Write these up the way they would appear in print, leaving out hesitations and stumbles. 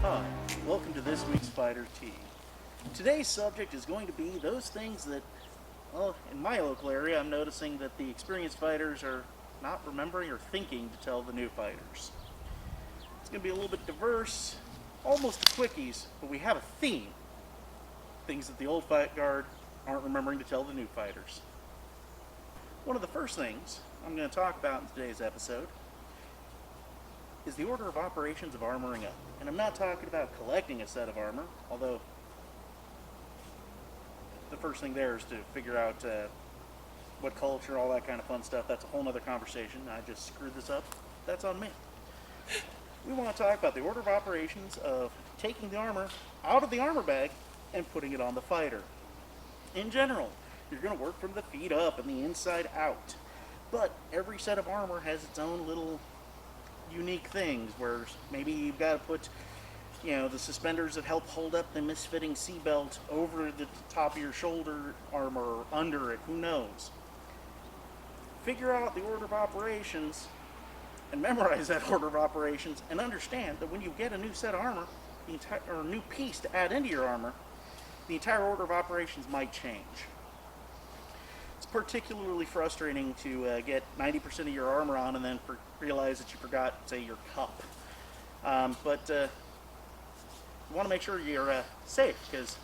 Hi, welcome to this week's Fighter Tea. Today's subject is going to be those things that, well, in my local area, I'm noticing that the experienced fighters are not remembering or thinking to tell the new fighters. It's going to be a little bit diverse, almost a quickies, but we have a theme. Things that the old fight guard aren't remembering to tell the new fighters. One of the first things I'm going to talk about in today's episode is the order of operations of armoring up. And I'm not talking about collecting a set of armor, although the first thing there is to figure out what culture, all that kind of fun stuff. That's a whole other conversation. I just screwed this up. That's on me. We want to talk about the order of operations of taking the armor out of the armor bag and putting it on the fighter. In general, you're going to work from the feet up and the inside out. But every set of armor has its own little unique things where maybe you've got to put, the suspenders that help hold up the misfitting seatbelt over the top of your shoulder armor or under it, who knows. Figure out the order of operations and memorize that order of operations and understand that when you get a new set of armor, or a new piece to add into your armor, the entire order of operations might change. It's particularly frustrating to get 90% of your armor on and then realize that you forgot, say, your cup. But you want to make sure you're safe, because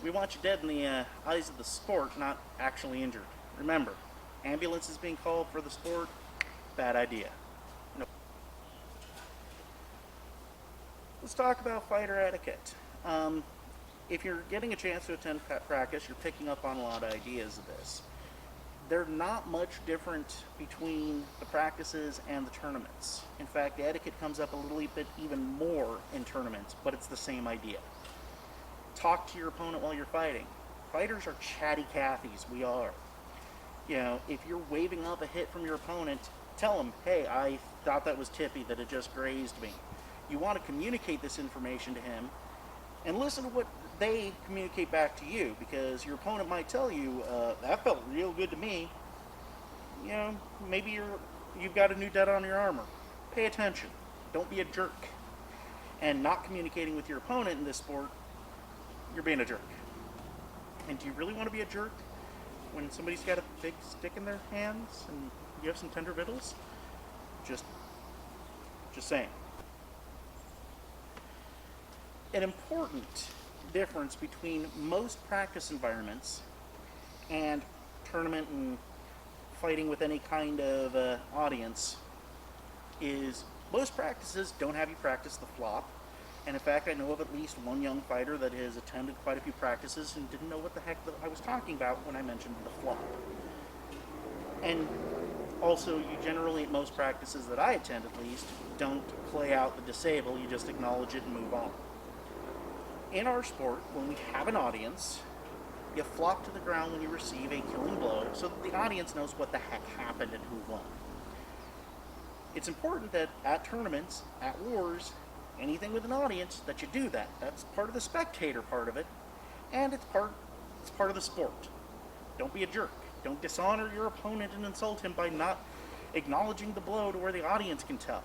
we want you dead in the eyes of the sport, not actually injured. Remember, ambulance is being called for the sport. Bad idea. No. Let's talk about fighter etiquette. If you're getting a chance to attend practice, you're picking up on a lot of ideas of this. They're not much different between the practices and the tournaments. In fact, the etiquette comes up a little bit even more in tournaments, but it's the same idea. Talk to your opponent while you're fighting. Fighters are chatty Cathys. We are. If you're waving up a hit from your opponent, tell them, hey, I thought that was tippy, that it just grazed me. You want to communicate this information to him and listen to what they communicate back to you, because your opponent might tell you, that felt real good to me. Maybe you've got a new dent on your armor. Pay attention. Don't be a jerk. And not communicating with your opponent in this sport, you're being a jerk. And do you really want to be a jerk when somebody's got a big stick in their hands and you have some tender victuals? Just saying. An important difference between most practice environments and tournament and fighting with any kind of audience is most practices don't have you practice the flop. And in fact, I know of at least one young fighter that has attended quite a few practices and didn't know what the heck I was talking about when I mentioned the flop. And also, you generally, at most practices that I attend at least, don't play out the disable, you just acknowledge it and move on. In our sport, when we have an audience, you flop to the ground when you receive a killing blow so that the audience knows what the heck happened and who won. It's important that at tournaments, at wars, anything with an audience, that you do that. That's part of the spectator part of it, and it's part of the sport. Don't be a jerk. Don't dishonor your opponent and insult him by not acknowledging the blow to where the audience can tell.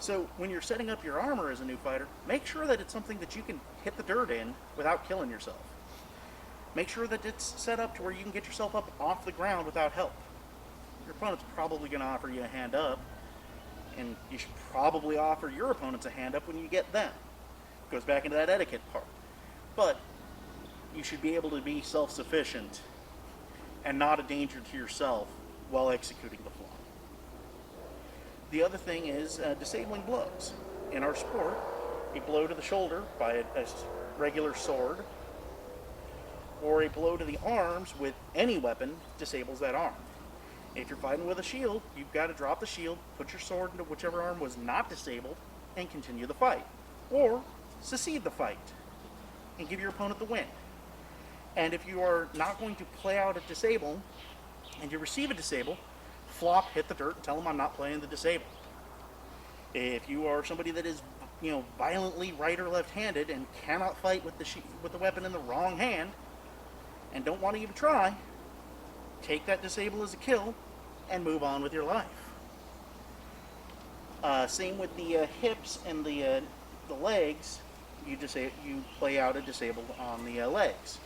So when you're setting up your armor as a new fighter, make sure that it's something that you can hit the dirt in without killing yourself. Make sure that it's set up to where you can get yourself up off the ground without help. Your opponent's probably going to offer you a hand up, and you should probably offer your opponents a hand up when you get them. It goes back into that etiquette part. But you should be able to be self-sufficient and not a danger to yourself while executing the flop. The other thing is disabling blows. In our sport, a blow to the shoulder by a regular sword or a blow to the arms with any weapon disables that arm. If you're fighting with a shield, you've got to drop the shield, put your sword into whichever arm was not disabled, and continue the fight. Or secede the fight and give your opponent the win. And if you are not going to play out a disable and you receive a disable, flop, hit the dirt, and tell them I'm not playing the disable. If you are somebody that is, violently right or left-handed and cannot fight with the weapon in the wrong hand and don't want to even try, take that disable as a kill and move on with your life. Same with the hips and the legs. You play out a disabled on the legs.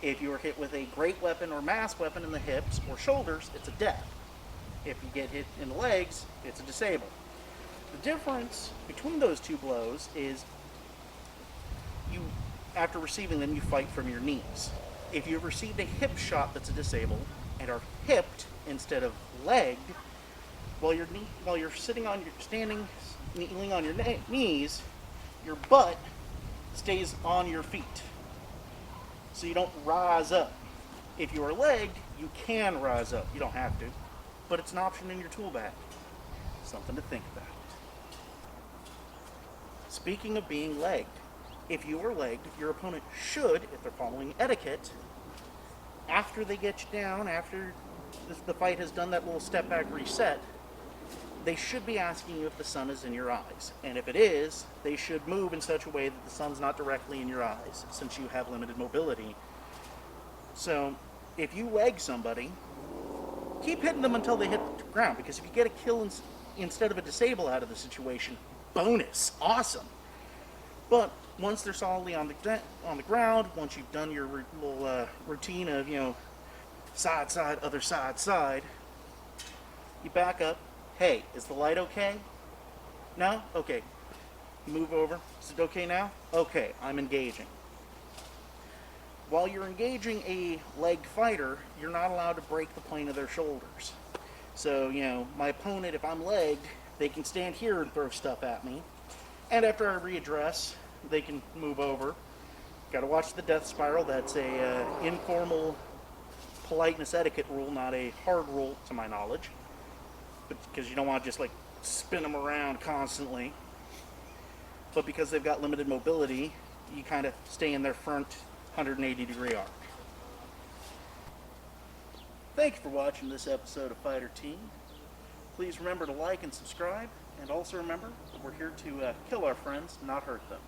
If you are hit with a great weapon or mass weapon in the hips or shoulders, it's a death. If you get hit in the legs, it's a disable. The difference between those two blows is you, after receiving them, you fight from your knees. If you've received a hip shot that's a disable and are hipped instead of legged, while you're standing, kneeling on your knees, your butt stays on your feet, so you don't rise up. If you are legged, you can rise up. You don't have to, but it's an option in your tool bag. Something to think about. Speaking of being legged, if you are legged, your opponent should, if they're following etiquette, after they get you down, after the fight has done that little step back reset, they should be asking you if the sun is in your eyes. And if it is, they should move in such a way that the sun's not directly in your eyes, since you have limited mobility. So, if you leg somebody, keep hitting them until they hit the ground, because if you get a kill instead of a disable out of the situation, bonus, awesome. But once they're solidly on the ground, once you've done your little routine of, side, other side, you back up. Hey, is the light okay? No? Okay. Move over. Is it okay now? Okay, I'm engaging. While you're engaging a legged fighter, you're not allowed to break the plane of their shoulders. So, my opponent, if I'm legged, they can stand here and throw stuff at me. And after I readdress, they can move over. Got to watch the death spiral. That's a informal politeness etiquette rule, not a hard rule to my knowledge. But because you don't want to just spin them around constantly. But because they've got limited mobility, you kind of stay in their front 180-degree arc. Thank you for watching this episode of Fighter Team. Please remember to like and subscribe, and also remember that we're here to kill our friends, not hurt them.